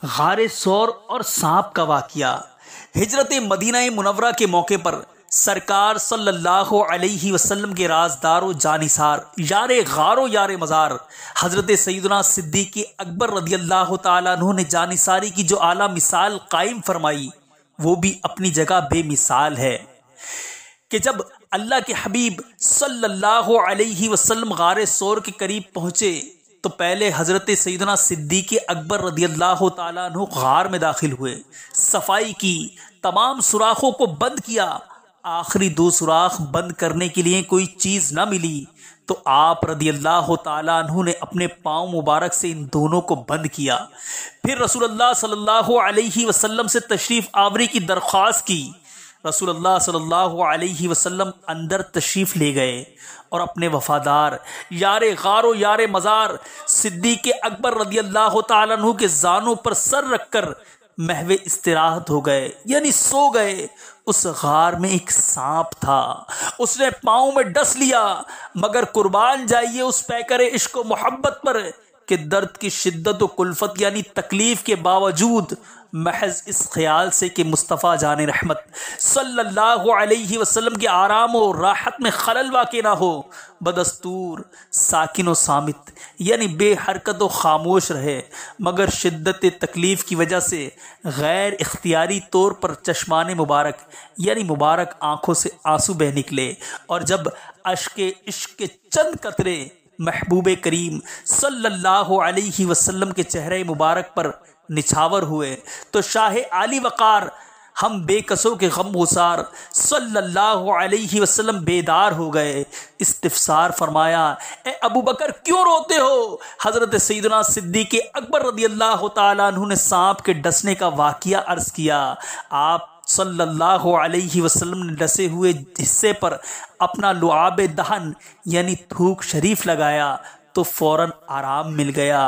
गारे सौर और सांप का वाकया। हिजरत मदीना मुनव्वरा के मौके पर सरकार सल्लल्लाहु अलैहि वसल्लम के राजदार जानिसार यारे गारो यारे मज़ार हजरत सैयदना सिद्दीक़ अकबर रदियल्लाहु ताला अन्हु ने जानिसारी की जो आला मिसाल कायम फरमाई वो भी अपनी जगह बेमिसाल है कि जब अल्लाह के हबीब सल्लल्लाहु अलैहि वसल्लम गारे सौर के करीब पहुंचे तो पहले हजरत सैयदना सिद्दीक़ अकबर रदियल्लाहु ताला अन्हु गार में दाखिल हुए, सफाई की, तमाम सुराखों को बंद किया। आखिरी दो सुराख बंद करने के लिए कोई चीज न मिली तो आप रदियल्लाहु ताला अन्हु ने अपने पांव मुबारक से इन दोनों को बंद किया। फिर रसूलुल्लाह सल्लल्लाहु अलैहि वसल्लम से तशरीफ आवरी की दरख्वास्त की। रसूलुल्लाह सल्लल्लाहु अलैहि वसल्लम अंदर तशरीफ ले गए और अपने वफादार यारे गारो यारे मज़ार सिद्दीक़ अकबर रदियल्लाहु ताला अन्हु के जानों पर सर रखकर महवे इस्तिराहत हो गए, यानी सो गए। उस गार में एक सांप था, उसने पांव में डस लिया, मगर कुर्बान जाइए उस पैकरे इश्क व मोहब्बत पर कि दर्द की शिद्दत व कुल्फत यानी तकलीफ के बावजूद महज इस ख्याल से कि मुस्तफ़ा जान रहमत सल्लल्लाहु अलैहि वसल्लम के आराम और राहत में खलल वाक़े ना हो, बदस्तूर साकिन व सामित यानी बेहरकत व खामोश रहे, मगर शिद्दत तकलीफ की वजह से गैर इख्तियारी तौर पर चश्माने मुबारक यानी मुबारक आंखों से आंसू बह निकले। और जब अश्के इश्क के चंद कतरे महबूब करीम सल्लल्लाहु अलैहि वसल्लम के चेहरे मुबारक पर निछावर हुए तो शाह आली वक़ार हम बेकसों के गम गुसार सल्लल्लाहु अलैहि वसल्लम बेदार हो गए। इस्तिफसार फरमाया, ए अबू बकर क्यों रोते हो? हजरत सैयदना सिद्दीक़ अकबर रदियल्लाहु ताला अन्हु ने सांप के डसने का वाक़िया अर्ज किया। आप सल्लल्लाहु अलैहि वसल्लम ने डसे हुए हिस्से पर अपना लुआब दहन यानी थूक शरीफ लगाया तो फौरन आराम मिल गया।